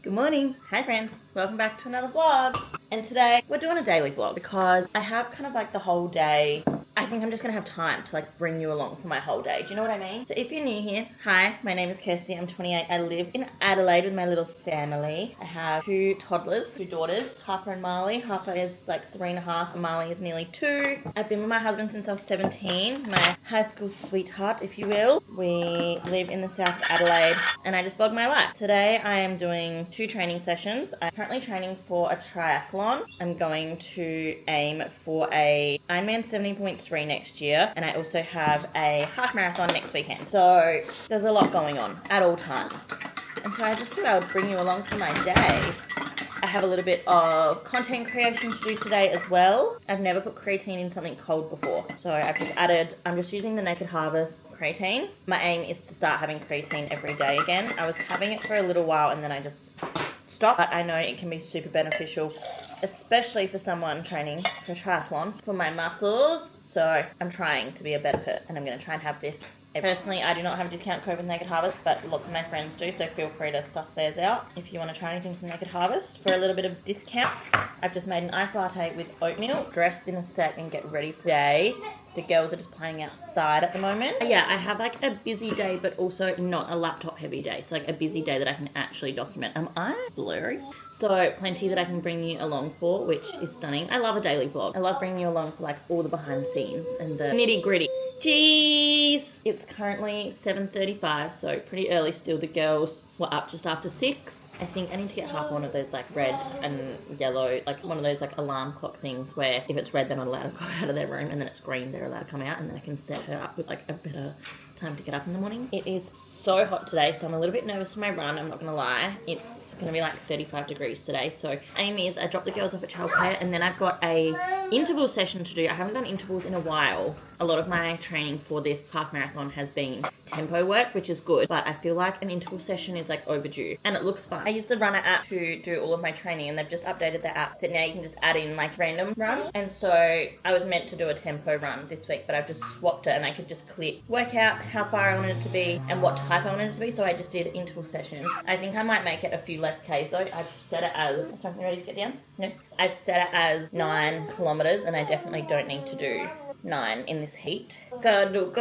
Good morning. Hi friends. Welcome back to another vlog. And today we're doing a daily vlog because I have kind of like the whole day. I think I'm just going to have time to like bring you along for my whole day. Do you know what I mean? So if you're new here, hi, my name is Kirsty. I'm 28. I live in Adelaide with my little family. I have two toddlers, two daughters, Harper and Marley. Harper is like 3.5 and Marley is nearly 2. I've been with my husband since I was 17. My high school sweetheart, if you will. We live in the south of Adelaide and I just vlog my life. Today I am doing 2 training sessions. I'm currently training for a triathlon. I'm going to aim for a Ironman 70.3 next year, and I also have a half marathon next weekend. So there's a lot going on at all times. And so I just thought I would bring you along for my day. I have a little bit of content creation to do today as well. I've never put creatine in something cold before. So I'm just using the Naked Harvest creatine. My aim is to start having creatine every day again. I was having it for a little while and then I just stopped. But I know it can be super beneficial, especially for someone training for triathlon, for my muscles. So I'm trying to be a better person. I'm going to try and have this. Personally, I do not have a discount code with Naked Harvest, but lots of my friends do, so feel free to suss theirs out if you want to try anything from Naked Harvest for a little bit of discount. I've just made an iced latte with oatmeal, dressed in a set and get ready for the day. The girls are just playing outside at the moment. Yeah, I have like a busy day, but also not a laptop heavy day. So like a busy day that I can actually document. Am I blurry? So plenty that I can bring you along for, which is stunning. I love a daily vlog. I love bringing you along for like all the behind the scenes and the nitty gritty. Jeez! It's currently 7:35, so pretty early still. The girls were up just after 6. I think I need to get Harper one of those like red and yellow, like one of those like alarm clock things where if it's red they're not allowed to go out of their room, and then it's green they're allowed to come out, and then I can set her up with like a better time to get up in the morning. It is so hot today, so I'm a little bit nervous for my run, I'm not gonna lie. It's gonna be like 35 degrees today. So aim is I drop the girls off at childcare and then I've got a interval session to do. I haven't done intervals in a while. A lot of my training for this half marathon has been tempo work, which is good, but I feel like an interval session is like overdue and it looks fun. I use the Runner app to do all of my training, and they've just updated the app that now you can just add in like random runs. And so I was meant to do a tempo run this week, but I've just swapped it and I could just work out how far I wanted it to be and what type I wanted it to be. So I just did an interval session. I think I might make it a few less Ks though. I've set it as, something ready to get down? No. I've set it as 9 kilometers and I definitely don't need to do 9 in this heat. Gado.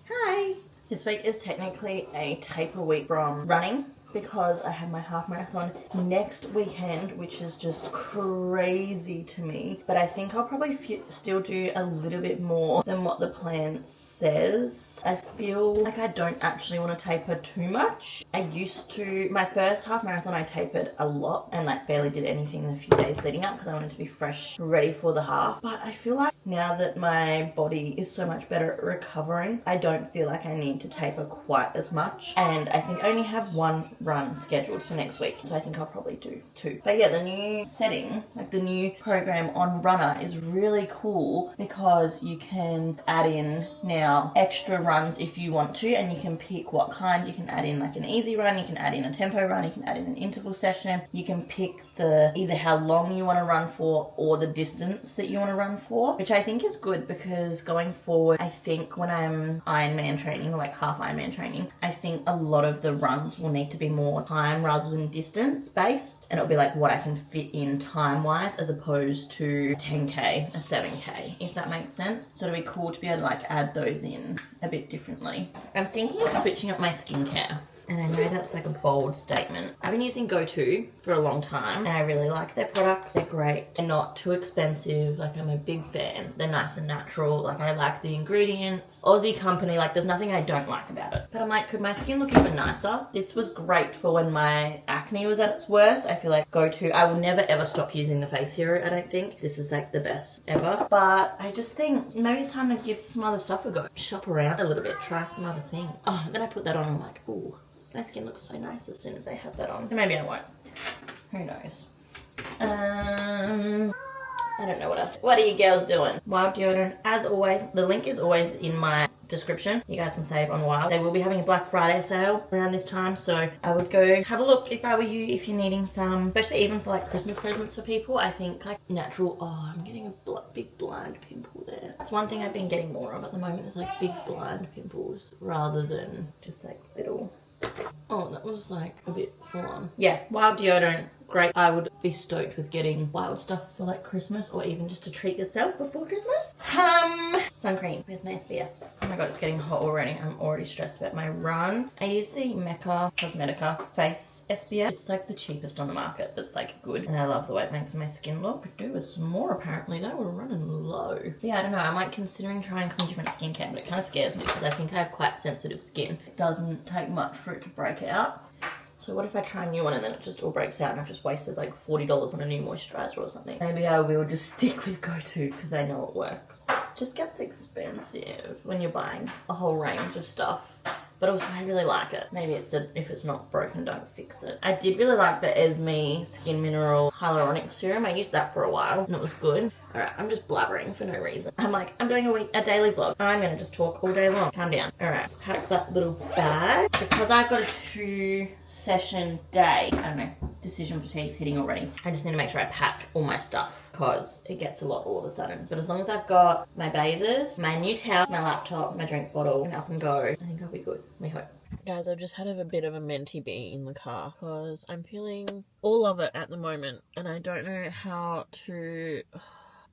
Hi. This week is technically a taper week from running because I have my half marathon next weekend, which is just crazy to me. But I think I'll probably still do a little bit more than what the plan says. I feel like I don't actually want to taper too much. I used to, my first half marathon I tapered a lot and like barely did anything in the few days leading up because I wanted to be fresh, ready for the half. But I feel like now that my body is so much better at recovering, I don't feel like I need to taper quite as much. And I think I only have 1 run scheduled for next week, so I think I'll probably do 2. But yeah, the new setting, like the new program on Runner is really cool because you can add in now extra runs if you want to, and you can pick what kind. You can add in like an easy run, you can add in a tempo run, you can add in an interval session, you can pick either how long you want to run for or the distance that you want to run for, which I think is good because going forward, I think when I'm Ironman training, or like half Ironman training, I think a lot of the runs will need to be more time rather than distance based, and it'll be like what I can fit in time wise as opposed to 10k, a 7k, if that makes sense. So it'll be cool to be able to like add those in a bit differently. I'm thinking of switching up my skincare. And I know that's like a bold statement. I've been using Go-To for a long time and I really like their products. They're great. They're not too expensive. Like, I'm a big fan. They're nice and natural. Like, I like the ingredients. Aussie company, like there's nothing I don't like about it. But I'm like, could my skin look even nicer? This was great for when my acne was at its worst. I feel like Go-To, I will never ever stop using the face hero, I don't think. This is like the best ever. But I just think maybe it's time to give some other stuff a go. Shop around a little bit, try some other things. Oh, then I put that on and I'm like, ooh. My skin looks so nice as soon as I have that on. Maybe I won't. Who knows? I don't know what else. What are you girls doing? Wild deodorant, as always. The link is always in my description. You guys can save on Wild. They will be having a Black Friday sale around this time, so I would go have a look if I were you, if you're needing some, especially even for like Christmas presents for people. I think like natural, oh, I'm getting a big blind pimple there. That's one thing I've been getting more of at the moment, is like big blind pimples rather than just like little. Oh, that was like a bit full on. Yeah, Wild deodorant, great. I would be stoked with getting Wild stuff for like Christmas, or even just to treat yourself before Christmas. Sun cream. Where's my SPF? Oh my god, it's getting hot already. I'm already stressed about my run. I use the Mecca Cosmetica face SPF. It's like the cheapest on the market that's like good, and I love the way it makes my skin look. Could do with some more apparently though. We're running low. But yeah, I don't know. I'm like considering trying some different skincare, but it kind of scares me because I think I have quite sensitive skin. It doesn't take much for it to break out. So what if I try a new one and then it just all breaks out and I've just wasted like $40 on a new moisturizer or something? Maybe I will just stick with Go-To because I know it works. It just gets expensive when you're buying a whole range of stuff. But also I really like it. Maybe it's if it's not broken, don't fix it. I did really like the Esme Skin Mineral Hyaluronic Serum. I used that for a while and it was good. Alright, I'm just blabbering for no reason. I'm doing a daily vlog. I'm gonna just talk all day long. Calm down. Alright, let's pack that little bag. Because I've got a 2-session day, I don't know, decision fatigue's hitting already. I just need to make sure I pack all my stuff because it gets a lot all of a sudden. But as long as I've got my bathers, my new towel, my laptop, my drink bottle, and up and go, I think I'll be good. We hope. Guys, I've just had a bit of a mentee bee in the car because I'm feeling all of it at the moment and I don't know how to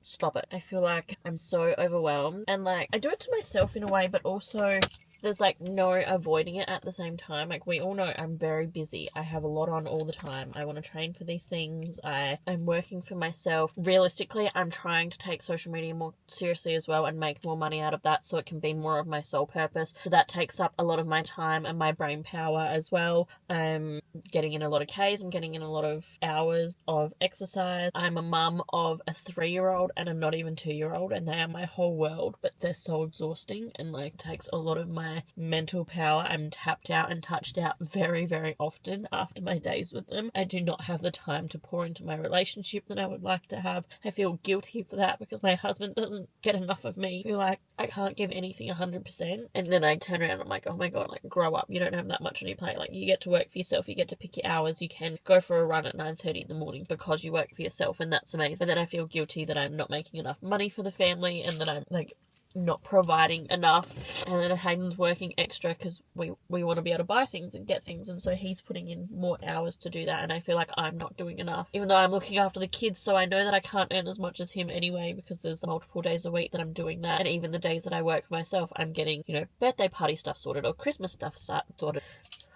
stop it. I feel like I'm so overwhelmed and like I do it to myself in a way, but also there's like no avoiding it at the same time. Like we all know I'm very busy. I have a lot on all the time. I want to train for these things. I'm working for myself. Realistically, I'm trying to take social media more seriously as well and make more money out of that so it can be more of my sole purpose. So that takes up a lot of my time and my brain power as well. I'm getting in a lot of Ks. I'm getting in a lot of hours of exercise. I'm a mum of a 3-year-old and a not even 2-year-old, and they are my whole world, but they're so exhausting and like takes a lot of my mental power. I'm tapped out and touched out very, very often after my days with them. I do not have the time to pour into my relationship that I would like to have. I feel guilty for that because my husband doesn't get enough of me. I feel like I can't give anything 100%. And then I turn around and I'm like, oh my god, like grow up. You don't have that much on your plate. Like you get to work for yourself. You get to pick your hours. You can go for a run at 9:30 in the morning because you work for yourself, and that's amazing. And then I feel guilty that I'm not making enough money for the family and that I'm like not providing enough, and then Hayden's working extra because we want to be able to buy things and get things, and so he's putting in more hours to do that, and I feel like I'm not doing enough even though I'm looking after the kids. So I know that I can't earn as much as him anyway because there's multiple days a week that I'm doing that, and even the days that I work for myself I'm getting, you know, birthday party stuff sorted or Christmas stuff sorted,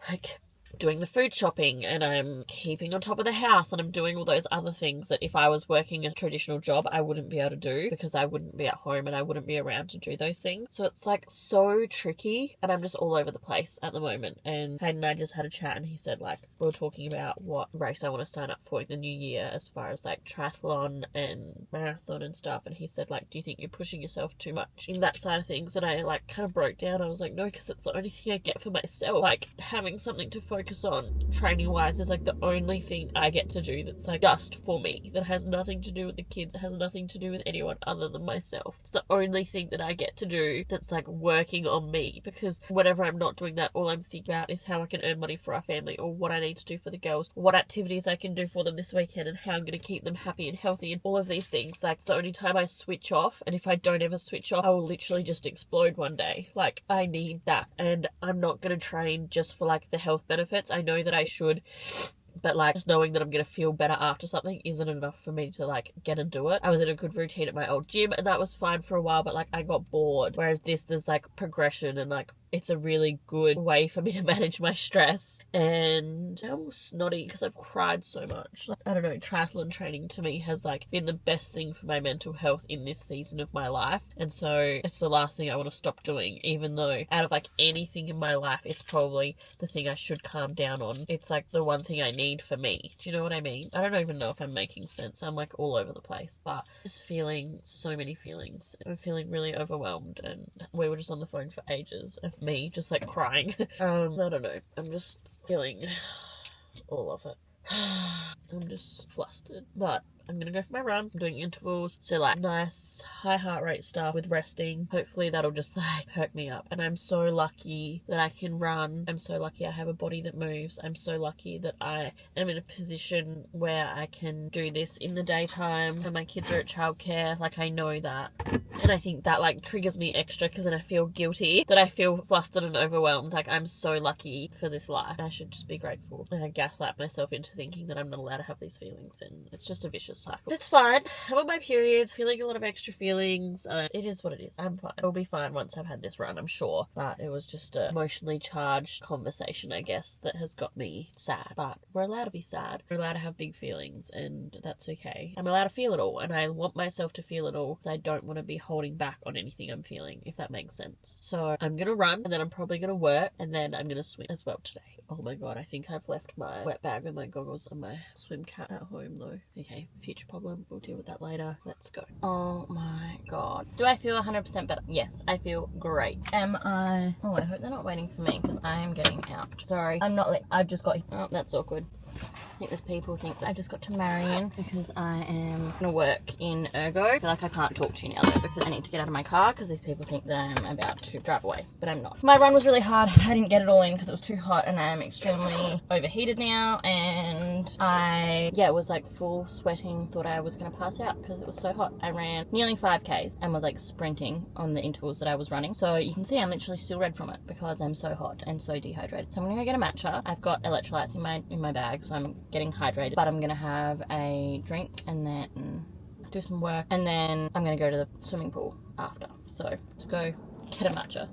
like doing the food shopping, and I'm keeping on top of the house, and I'm doing all those other things that if I was working a traditional job I wouldn't be able to do because I wouldn't be at home and I wouldn't be around to do those things. So it's like so tricky and I'm just all over the place at the moment. And Hayden and I just had a chat and he said like we were talking about what race I want to sign up for in the new year as far as like triathlon and marathon and stuff, and he said like, do you think you're pushing yourself too much in that side of things? And I like kind of broke down. I was like, no, because it's the only thing I get for myself. Like having something to focus on training wise is like the only thing I get to do that's like just for me, that has nothing to do with the kids, it has nothing to do with anyone other than myself. It's the only thing that I get to do that's like working on me, because whenever I'm not doing that, all I'm thinking about is how I can earn money for our family, or what I need to do for the girls, what activities I can do for them this weekend, and how I'm going to keep them happy and healthy, and all of these things. Like it's the only time I switch off, and if I don't ever switch off I will literally just explode one day. Like I need that, and I'm not going to train just for like the health benefits. I know that I should, but like just knowing that I'm gonna feel better after something isn't enough for me to like get and do it. I was in a good routine at my old gym and that was fine for a while, but like I got bored, whereas there's like progression and like it's a really good way for me to manage my stress. And I'm snotty because I've cried so much. Like, I don't know, triathlon training to me has like been the best thing for my mental health in this season of my life, and so it's the last thing I want to stop doing, even though out of like anything in my life it's probably the thing I should calm down on. It's like the one thing I need for me. Do you know what I mean? I don't even know if I'm making sense. I'm like all over the place, but just feeling so many feelings. I'm feeling really overwhelmed, and we were just on the phone for ages of me just like crying. I don't know, I'm just feeling all of it. I'm just flustered, but I'm gonna go for my run. I'm doing intervals, so like nice high heart rate stuff with resting. Hopefully that'll just like perk me up. And I'm so lucky that I can run. I'm so lucky I have a body that moves. I'm so lucky that I am in a position where I can do this in the daytime when my kids are at childcare. Like, I know that. And I think that like triggers me extra because then I feel guilty that I feel flustered and overwhelmed. Like, I'm so lucky for this life. I should just be grateful. And I gaslight myself into thinking that I'm not allowed to have these feelings, and it's just a vicious cycle. But it's fine. I'm on my period, feeling a lot of extra feelings. It is what it is. I'm fine. It'll be fine once I've had this run, I'm sure. But it was just a emotionally charged conversation, I guess, that has got me sad. But we're allowed to be sad. We're allowed to have big feelings, and that's okay. I'm allowed to feel it all, and I want myself to feel it all because I don't want to be holding back on anything I'm feeling, if that makes sense. So I'm gonna run, and then I'm probably gonna work, and then I'm gonna swim as well today. Oh my god, I think I've left my wet bag with my goggles and my swim cap at home though. Okay, future problem. We'll deal with that later. Let's go. Oh my god. Do I feel 100% better? Yes, I feel great. Am I... Oh, I hope they're not waiting for me because I am getting out. Sorry, I'm not... I've just got... Oh, that's awkward. I think there's people think that I just got to Marion because I am gonna work in Ergo. I feel like I can't talk to you now though because I need to get out of my car because these people think that I'm about to drive away, but I'm not. My run was really hard. I didn't get it all in because it was too hot, and I'm extremely overheated now, and I was like full sweating, thought I was gonna pass out because it was so hot. I ran nearly 5Ks and was like sprinting on the intervals that I was running, so you can see I'm literally still red from it because I'm so hot and so dehydrated. So I'm gonna go get a matcha. I've got electrolytes in my bag, so I'm getting hydrated, but I'm gonna have a drink and then do some work, and then I'm gonna go to the swimming pool after. So let's go get a matcha.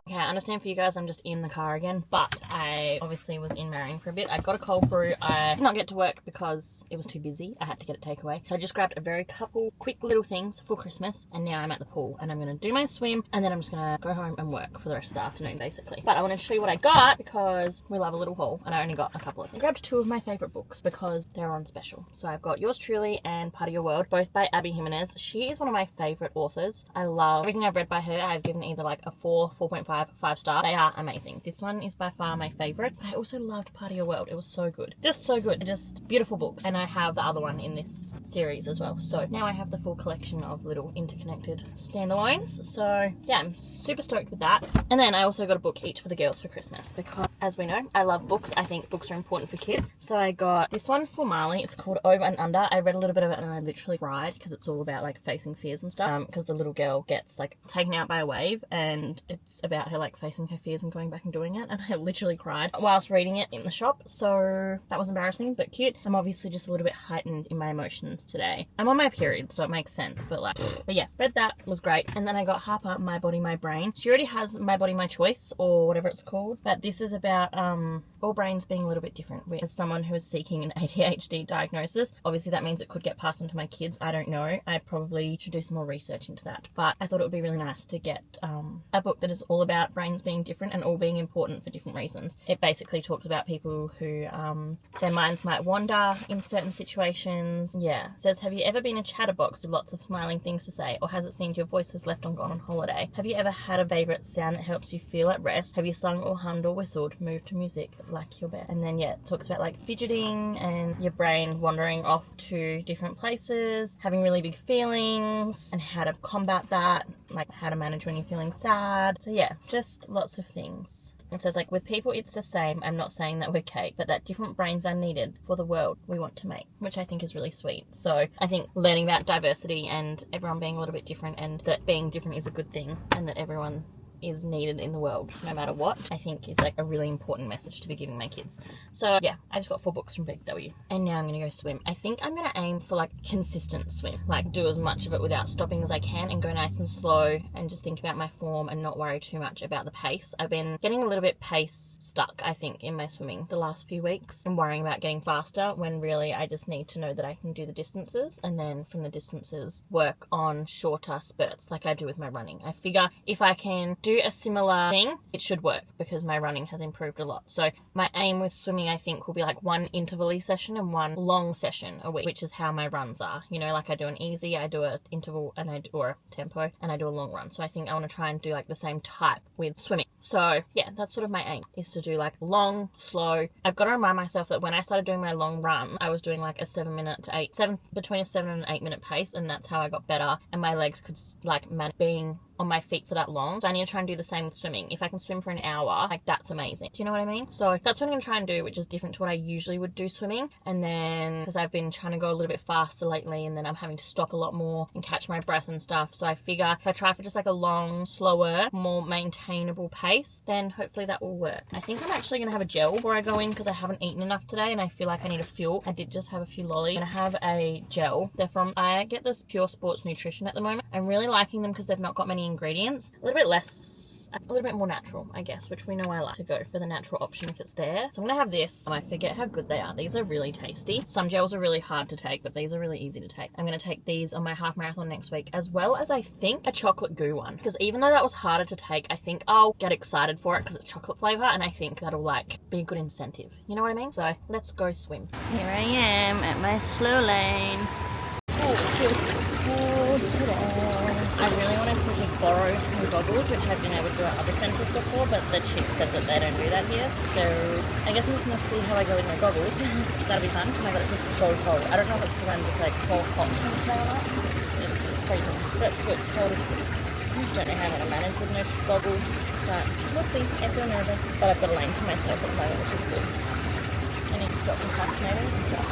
Okay, I understand for you guys I'm just in the car again, but I obviously was in Marion for a bit. I got a cold brew. I did not get to work because it was too busy. I had to get it takeaway. So I just grabbed a very couple quick little things for Christmas, and now I'm at the pool and I'm going to do my swim, and then I'm just going to go home and work for the rest of the afternoon basically. But I want to show you what I got because we love a little haul, and I only got a couple of them. I grabbed 2 of my favourite books because they're on special. So I've got Yours Truly and Part of Your World, both by Abby Jimenez. She is one of my favourite authors. I love everything I've read by her. I've given either like a 4, 4.5, 5 star. They are amazing. This one is by far my favourite, but I also loved Part of Your World. It was so good. Just so good. Just beautiful books. And I have the other one in this series as well. So now I have the full collection of little interconnected standalones. So yeah, I'm super stoked with that. And then I also got a book each for the girls for Christmas because, as we know, I love books. I think books are important for kids. So I got this one for Marley. It's called Over and Under. I read a little bit of it and I literally cried because it's all about like facing fears and stuff. Because the little girl gets like taken out by a wave, and it's about her like facing her fears and going back and doing it, and I literally cried whilst reading it in the shop, so that was embarrassing but cute. I'm obviously just a little bit heightened in my emotions today. I'm on my period, so it makes sense, but yeah, read that, was great. And then I got Harper, My Body, My Brain. She already has My Body, My Choice, or whatever it's called, but this is about all brains being a little bit different. As someone who is seeking an ADHD diagnosis, obviously that means it could get passed on to my kids. I don't know, I probably should do some more research into that, but I thought it would be really nice to get a book that is all about brains being different and all being important for different reasons. It basically talks about people who their minds might wander in certain situations. Yeah, it says, have you ever been a chatterbox with lots of smiling things to say, or has it seemed your voice has left and gone on holiday? Have you ever had a favourite sound that helps you feel at rest? Have you sung or hummed or whistled, moved to music like your bed? And then yeah, it talks about like fidgeting and your brain wandering off to different places, having really big feelings and how to combat that, like how to manage when you're feeling sad. So yeah, just lots of things. It says like, with people it's the same. I'm not saying that we're cake, but that different brains are needed for the world we want to make, which I think is really sweet. So I think learning about diversity and everyone being a little bit different, and that being different is a good thing, and that everyone is needed in the world no matter what, I think is like a really important message to be giving my kids. So yeah, I just got 4 books from Big W, and now I'm gonna go swim. I think I'm gonna aim for like consistent swim, like do as much of it without stopping as I can and go nice and slow and just think about my form and not worry too much about the pace. I've been getting a little bit pace stuck, I think, in my swimming the last few weeks and worrying about getting faster when really I just need to know that I can do the distances, and then from the distances work on shorter spurts like I do with my running. I figure if I can do do a similar thing, it should work because my running has improved a lot. So my aim with swimming, I think, will be like one interval session and one long session a week, which is how my runs are. You know, like I do an easy, I do an interval, or a tempo, and I do a long run. So I think I want to try and do like the same type with swimming. So yeah, that's sort of my aim, is to do like long, slow. I've got to remind myself that when I started doing my long run, I was doing like a between a 7 and an 8 minute pace, and that's how I got better, and my legs could like manage being on my feet for that long. So I need to try and do the same with swimming. If I can swim for an hour, like that's amazing. Do you know what I mean? So that's what I'm gonna try and do, which is different to what I usually would do swimming. And then because I've been trying to go a little bit faster lately, and then I'm having to stop a lot more and catch my breath and stuff. So I figure if I try for just like a long, slower, more maintainable pace, then hopefully that will work. I think I'm actually gonna have a gel before I go in because I haven't eaten enough today and I feel like I need a fuel. I did just have a few lollies. I'm gonna have a gel. They're from, I get this Pure Sports Nutrition at the moment. I'm really liking them because they've not got many ingredients. A little bit more natural, I guess, which we know I like to go for the natural option if it's there. So I'm gonna have this. I forget how good they are. These are really tasty. Some gels are really hard to take, but these are really easy to take. I'm gonna take these on my half marathon next week, as well as I think a chocolate goo one, because even though that was harder to take, I think I'll get excited for it because it's chocolate flavor, and I think that'll like be a good incentive. You know what I mean? So let's go swim. Here I am at my slow lane. Oh, it feels cold today. I really wanted to just borrow some goggles, which I've been able to do at other centres before, but the chick said that they don't do that here. So I guess I'm just going to see how I go with my goggles. That'll be fun. Oh my god, it's just so cold. I don't know if it's because I'm just like so hot from the or not. It's freezing. But it's good. Cold is good. I just don't know how I'm going to manage with no goggles, but we'll see. I feel nervous. But I've got a lane to myself at the moment, which is good. I need to stop procrastinating and stuff.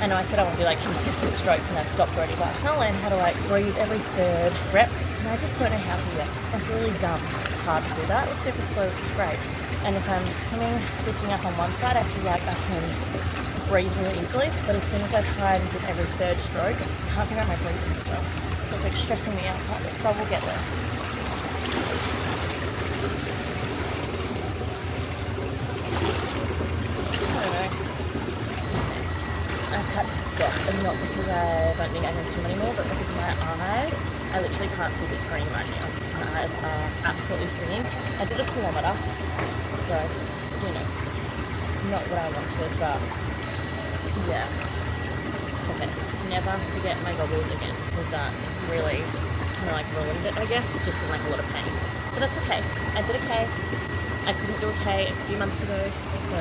I know I said I want to do like consistent strokes and I've stopped already, but I can't learn how to like breathe every third rep, and I just don't know how to yet. It's really dumb, hard to do that. It's super slow, which is great. And if I'm swimming, lifting up on one side, I feel like I can breathe really easily, but as soon as I try and do every third stroke, I can't figure out my breathing as well. So it's like stressing me out, but we'll get there. I've had to stop, and not because I don't think I can swim anymore, but because of my eyes. I literally can't see the screen right now. My eyes are absolutely stinging. I did a kilometre, so, you know, not what I wanted, but yeah. Okay, never forget my goggles again, because that really kind of like ruined it, I guess, just in like a lot of pain. But that's okay. I did okay. I couldn't do okay a few months ago, so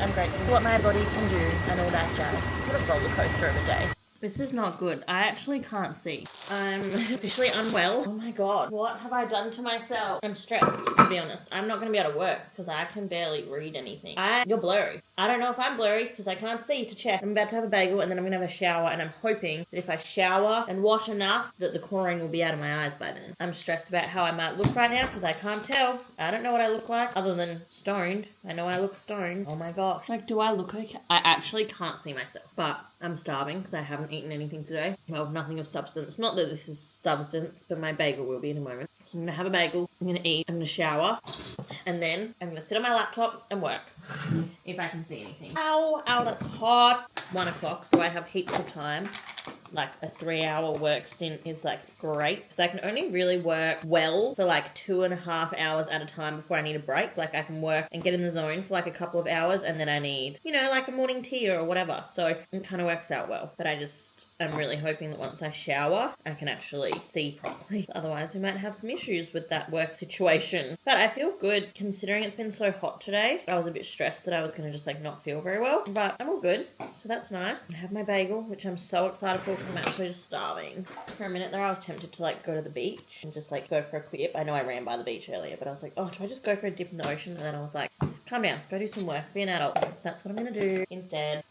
I'm grateful for what my body can do and all that jazz. What a roller coaster of a day. This is not good. I actually can't see. I'm officially unwell. Oh my god. What have I done to myself? I'm stressed, to be honest. I'm not going to be able to work because I can barely read anything. You're blurry. I don't know if I'm blurry because I can't see to check. I'm about to have a bagel and then I'm going to have a shower, and I'm hoping that if I shower and wash enough that the chlorine will be out of my eyes by then. I'm stressed about how I might look right now because I can't tell. I don't know what I look like other than stoned. I know I look stoned. Oh my gosh. Like, do I look okay? I actually can't see myself, but I'm starving because I haven't eaten anything today. Well, nothing of substance. Not that this is substance, but my bagel will be in a moment. I'm going to have a bagel, I'm going to eat, I'm going to shower, and then I'm going to sit on my laptop and work. If I can see anything. Ow, that's hot. 1 o'clock, so I have heaps of time. Like a 3-hour work stint is like great, because I can only really work well for like 2.5 hours at a time before I need a break. Like I can work and get in the zone for like a couple of hours, and then I need, you know, like a morning tea or whatever. So it kind of works out well. But I'm really hoping that once I shower, I can actually see properly. Otherwise, we might have some issues with that work situation. But I feel good considering it's been so hot today. I was a bit stressed that I was going to just like not feel very well, but I'm all good. So that's nice. I have my bagel, which I'm so excited for because I'm actually just starving. For a minute there, I was tempted to like go to the beach and just like go for a quick dip. I know I ran by the beach earlier, but I was like, oh, do I just go for a dip in the ocean? And then I was like, calm down, go do some work, be an adult. That's what I'm going to do instead.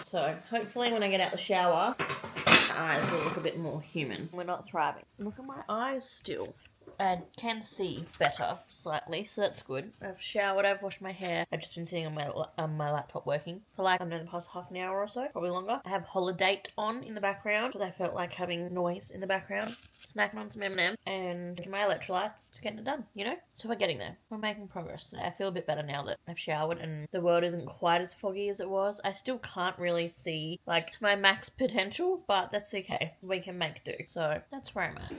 So hopefully when I get out the shower, my eyes will look a bit more human. We're not thriving. Look at my eyes still. I can see better slightly, so that's good. I've showered, I've washed my hair. I've just been sitting on my laptop working for like, I don't know, the past half an hour or so, probably longer. I have Holiday on in the background because I felt like having noise in the background. Just snacking on some M&M and drinking my electrolytes to getting it done, you know? So we're getting there. We're making progress today. I feel a bit better now that I've showered and the world isn't quite as foggy as it was. I still can't really see, like, to my max potential, but that's okay. We can make do. So that's where I'm at.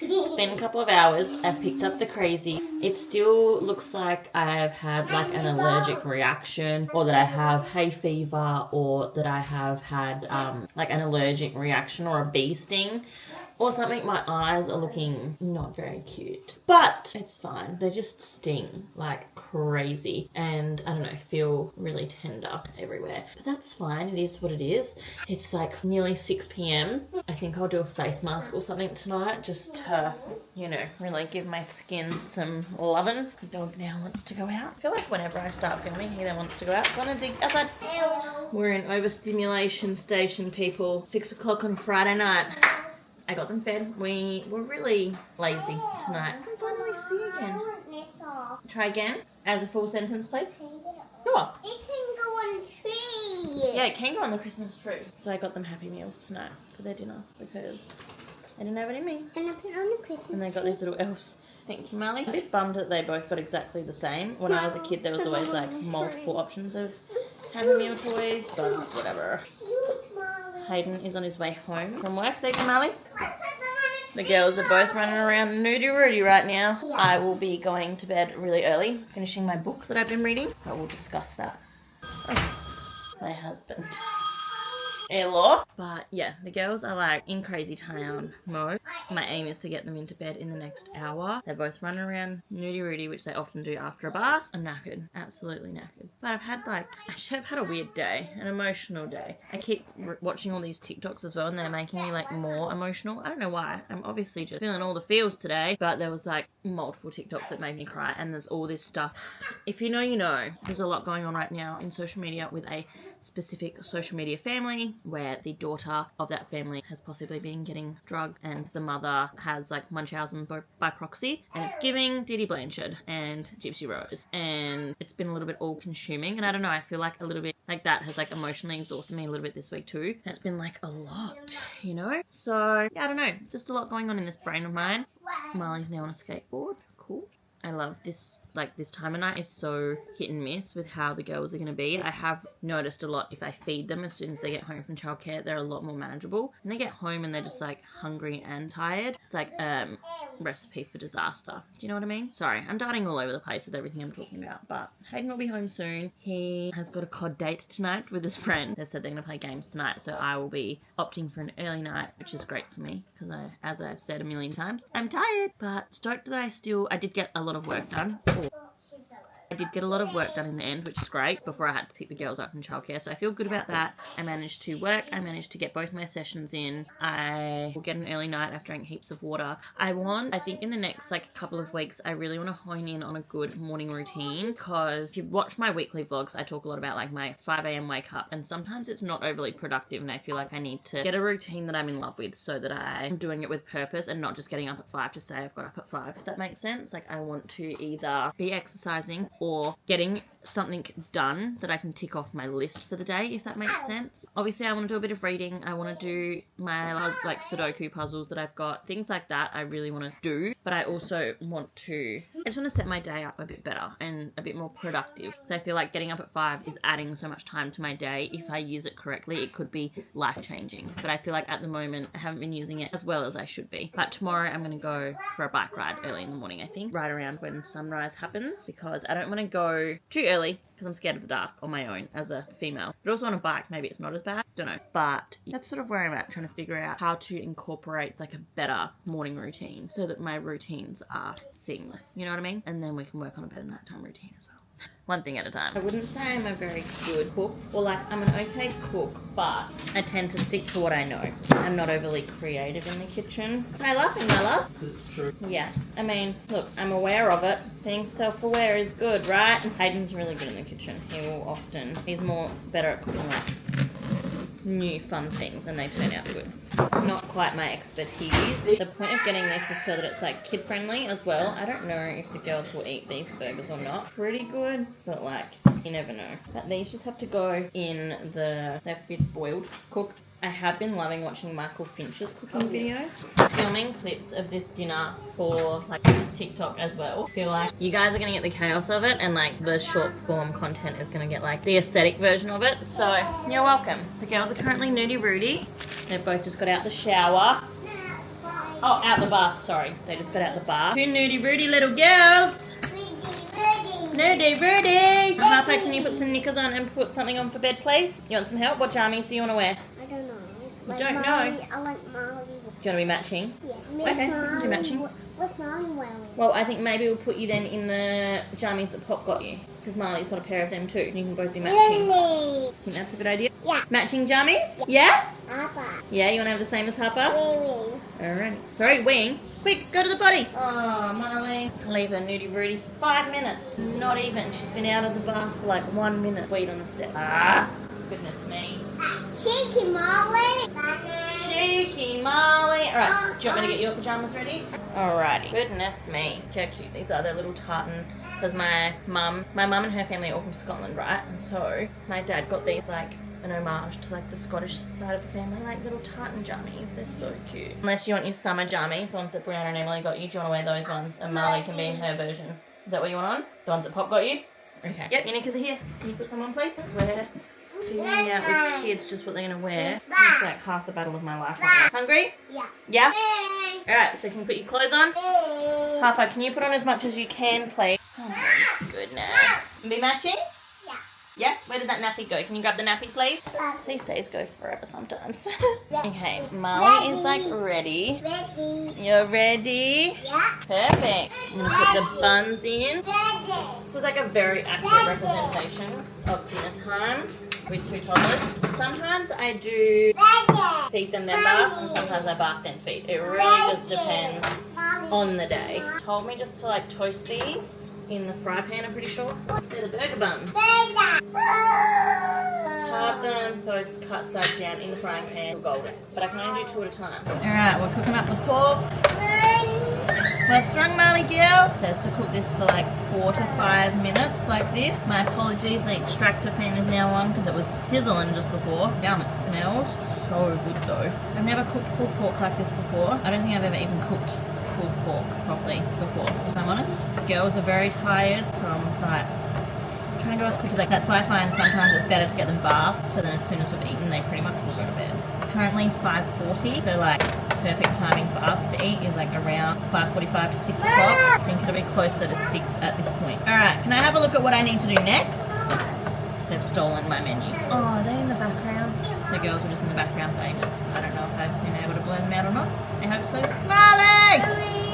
It's been a couple of hours. I've picked up the crazy. It still looks like I've had like an allergic reaction, or that I have hay fever, or that I have had like an allergic reaction or a bee sting or something. My eyes are looking not very cute, but it's fine. They just sting like crazy and I don't know, feel really tender everywhere, but that's fine. It is what it is. It's like nearly 6 p.m. I think I'll do a face mask or something tonight just to, you know, really give my skin some loving. The dog now wants to go out. I feel like whenever I start filming, he then wants to go out. Go on and dig outside. We're in overstimulation station, people. 6 o'clock on Friday night. I got them fed. We were really lazy tonight. I can finally see again. Try again. As a full sentence, please. Sure. This can go on a tree. Yeah, it can go on the Christmas tree. So I got them Happy Meals tonight for their dinner because they didn't have any meat. And I put it on the Christmas And they got these little elves. Thank you, Marley. I'm a bit bummed that they both got exactly the same. When I was a kid, there was always like multiple options of Happy Meal toys, but whatever. Hayden is on his way home from work. Thank you, Marley. The girls are both running around nudie-rudie right now. I will be going to bed really early, finishing my book that I've been reading. But we'll discuss that. Oh, my husband. In-law. But yeah, the girls are like in crazy town mode. My aim is to get them into bed in the next hour. They're both running around nudie-rudie, which they often do after a bath. I'm knackered. Absolutely knackered. But I've had a weird day, an emotional day. I keep watching all these TikToks as well, and they're making me like more emotional. I don't know why. I'm obviously just feeling all the feels today, but there was like multiple TikToks that made me cry, and there's all this stuff. If you know, you know. There's a lot going on right now in social media with a specific social media family where the daughter of that family has possibly been getting drugged and the mother has like Munchausen by proxy, and it's giving Didi Blanchard and Gypsy Rose, and it's been a little bit all consuming, and I don't know, I feel like a little bit like that has like emotionally exhausted me a little bit this week too, and it's been like a lot, you know? So yeah, I don't know, just a lot going on in this brain of mine. Marley's now on a skateboard. Cool. I love this, like this time of night is so hit and miss with how the girls are going to be. I have noticed a lot if I feed them as soon as they get home from childcare, they're a lot more manageable. And they get home and they're just like hungry and tired. It's like recipe for disaster. Do you know what I mean? Sorry, I'm darting all over the place with everything I'm talking about, but Hayden will be home soon. He has got a COD date tonight with his friend. They've said they're going to play games tonight, so I will be opting for an early night, which is great for me because as I've said a million times, I'm tired, but stoked that I did get a lot of work done. I did get a lot of work done in the end, which is great, before I had to pick the girls up from childcare, so I feel good about that. I managed to work, I managed to get both my sessions in. I will get an early night. I've drank heaps of water. I think in the next like couple of weeks, I really want to hone in on a good morning routine, because if you watch my weekly vlogs, I talk a lot about like my 5 a.m. wake up, and sometimes it's not overly productive, and I feel like I need to get a routine that I'm in love with so that I'm doing it with purpose and not just getting up at 5 to say I've got up at 5, if that makes sense. Like I want to either be exercising or getting something done that I can tick off my list for the day, if that makes sense. Obviously I want to do a bit of reading. I want to do my like Sudoku puzzles that I've got, things like that I really want to do, but I also want to set my day up a bit better and a bit more productive, because I feel like getting up at 5 is adding so much time to my day. If I use it correctly, it could be life-changing, but I feel like at the moment I haven't been using it as well as I should be. But tomorrow I'm going to go for a bike ride early in the morning, I think, right around when sunrise happens, because I don't want to go too early because I'm scared of the dark on my own as a female. But also on a bike, maybe it's not as bad. Don't know. But that's sort of where I'm at, trying to figure out how to incorporate like a better morning routine so that my routines are seamless. You know what I mean? And then we can work on a better nighttime routine as well. One thing at a time. I wouldn't say I'm a very good cook, or like I'm an okay cook, but I tend to stick to what I know. I'm not overly creative in the kitchen. Am I laughing, my love? Because it's true. Yeah, I mean, look, I'm aware of it. Being self-aware is good, right? Hayden's really good in the kitchen. He's more better at cooking like new fun things, and they turn out good. Not quite my expertise. The point of getting this is so that it's like kid friendly as well. I don't know if the girls will eat these burgers or not. Pretty good, but like you never know. But these just have to go in they have to be boiled, cooked I have been loving watching Michael Finch's cooking videos. Filming clips of this dinner for like TikTok as well. I feel like you guys are gonna get the chaos of it, and like the short form content is gonna get like the aesthetic version of it. So you're welcome. The girls are currently nudie Rudy. They've both just got out the shower. Oh, out the bath, sorry. They just got out the bath. Two nudie Rudy little girls. Nudie Rudy. Harper, can you put some knickers on and put something on for bed, please? You want some help? What jammies do you want to wear? I don't know. You don't know? I want Molly. Do you want to be matching? Yeah. Okay, we can do matching. What's Molly wearing? Well, I think maybe we'll put you then in the jammies that Pop got you. Because Marley's got a pair of them too. You can both be matching. Lily. Think that's a good idea? Yeah. Matching jammies? Yeah? Papa. Yeah, you want to have the same as Harper? Wing. Alright. Sorry, wing. Quick, go to the potty. Oh, Marley. Leave her nudie Rudy. 5 minutes. Not even. She's been out of the bath for like 1 minute. Wait on the step. Ah, goodness me. Cheeky Molly. Cheeky Molly. Alright, do you want me to get your pajamas ready? Alrighty. Goodness me. Look how cute these are. They're little tartan. Because my mum and her family are all from Scotland, right? And so my dad got these like an homage to like the Scottish side of the family, like little tartan jammies. They're so cute. Unless you want your summer jammies, the ones that Brianna and Emily got you. Do you want to wear those ones? And Marley can be in her version. Is that what you want on? The ones that Pop got you? Okay. Yep, your knickers are here. Can you put some on, please? We're figuring out with kids just what they're going to wear. It's like half the battle of my life right now. Hungry? Yeah. Yeah? Alright, so can you put your clothes on? Papa, can you put on as much as you can, please? Oh my goodness. Be matching? Yeah. Yeah? Where did that nappy go? Can you grab the nappy, please? These days go forever sometimes. Okay, Marley is like ready. Ready. You're ready? Yeah. Perfect. I'm going to put the buns in. Ready. This is like a very accurate representation of dinner time with 2 toddlers. Sometimes I do Ready. feed them then bath, and sometimes I bath then feed. It really just depends on the day. Told me just to like toast these in the fry pan, I'm pretty sure. They're the burger buns. Half them, those cut sides down in the frying pan, golden. But I can only do 2 at a time. Alright, we're cooking up the pork. What's wrong, Marley girl? It says to cook this for like 4 to 5 minutes like this. My apologies, the extractor fan is now on because it was sizzling just before. Yum, it smells so good though. I've never cooked pulled pork like this before. I don't think I've ever even cooked pulled pork properly before, if I'm honest. Girls are very tired, so I'm like trying to go as quick as I can. That's why I find sometimes it's better to get them bathed, so then as soon as we've eaten, they pretty much will go to bed. Currently 5:40, so like perfect timing for us to eat is like around 5:45 to 6 o'clock. I think it'll be closer to 6 at this point. Alright, can I have a look at what I need to do next? They've stolen my menu. Oh, are they in the background? The girls were just in the background for ages. I don't know if I've been able to blow them out or not. I hope so. Marley!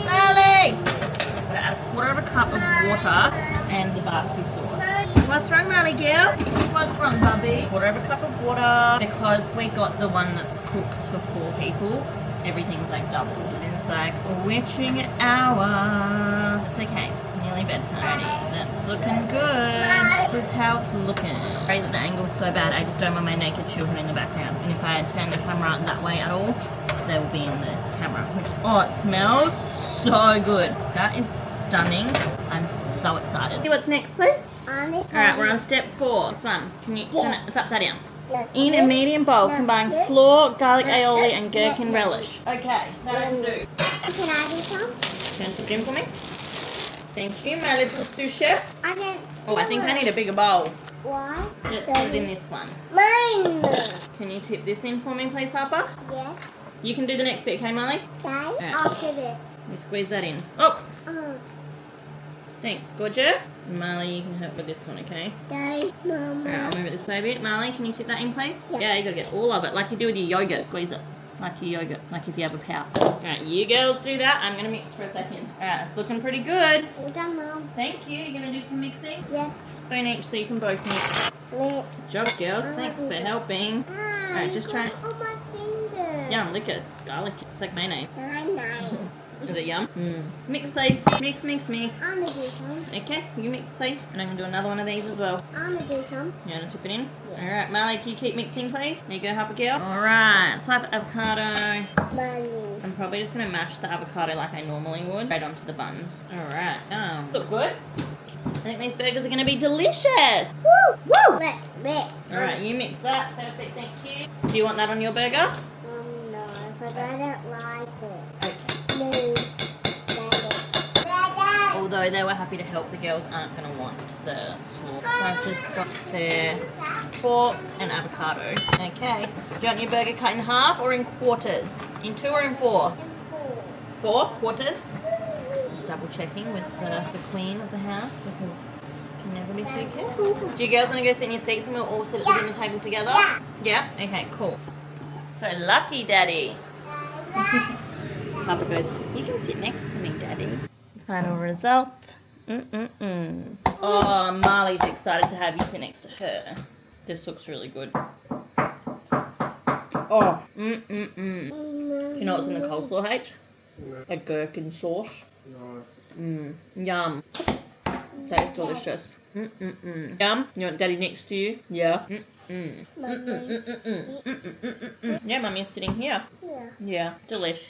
Marley! I'm going to add a quarter of a cup of water and the barbecue sauce. What's wrong, Marley girl? What's wrong, Bubby? Quarter of a cup of water. Because we got the one that cooks for 4 people, everything's like doubled. It's like a witching hour. It's okay. It's nearly bedtime. That's looking good. This is how it's looking. Sorry that the angle's so bad. I just don't want my naked children in the background. And if I turn the camera that way at all, they will be in the camera. Which, oh, it smells so good. That is stunning. I'm so excited. See what's next, please? Alright, we're on step 4. This one. It's upside down. In a medium bowl, combine slaw, garlic aioli, and gherkin relish. Okay, that I can do. Can I do some? Can you put it in for me? Thank you, my little sous chef. I can. Oh, I think I need a bigger bowl. Why? Let's put it in this one. Mine. Can you tip this in for me, please, Harper? Yes. You can do the next bit, okay, Marley? Okay. Yeah. After this. You squeeze that in. Oh, Uh, thanks, gorgeous. Marley, you can help with this one, okay? okay, Mama. Alright, I'll move it this way a bit. Marley, can you tip that in, please? Yeah. Yeah, you gotta get all of it, like you do with your yogurt. Squeeze it. Like your yogurt, like if you have a pouch. Alright, you girls do that. I'm gonna mix for a second. Alright, it's looking pretty good. We're done, Mom. Thank you. You're gonna do some mixing? Yes. Spoon each so you can both mix. Lick. Good job, girls. Thanks for helping. Alright, just try it. Oh, my finger. Yum, lick it. It's garlic. It's like mayonnaise. Nine. Is it yum? Mix, please. Mix, mix, mix. I'm gonna do some. Okay, you mix, please. And I'm gonna do another one of these as well. I'm gonna do some. You wanna tip it in? Yes. Alright, Marley, can you keep mixing, please? There you go, Harper girl. Alright, let's have avocado. Money. I'm probably just gonna mash the avocado like I normally would, right onto the buns. Alright, look good. I think these burgers are going to be delicious. Woo! Woo! Let's mix. Alright, you mix that. Perfect, thank you. Do you want that on your burger? No, because I don't like it. Okay. No. Although they were happy to help, the girls aren't going to want the sauce. So I've just got their pork and avocado. Okay. Do you want your burger cut in half or in quarters? In 2 or in 4? 4 quarters? Just double checking with the queen of the house because you can never be too careful. Do you girls want to go sit in your seats and we'll all sit at the dinner table together? Yeah? Okay, cool. So lucky, Daddy. Papa goes, you can sit next to me, Daddy. Final result. Oh, Marley's excited to have you sit next to her. This looks really good. Oh, You know what's in the coleslaw, H? A gherkin sauce. Yum. That is delicious. Yum. You want Daddy next to you? Yeah. Yeah, Mummy's sitting here. Yeah. Yeah, delish.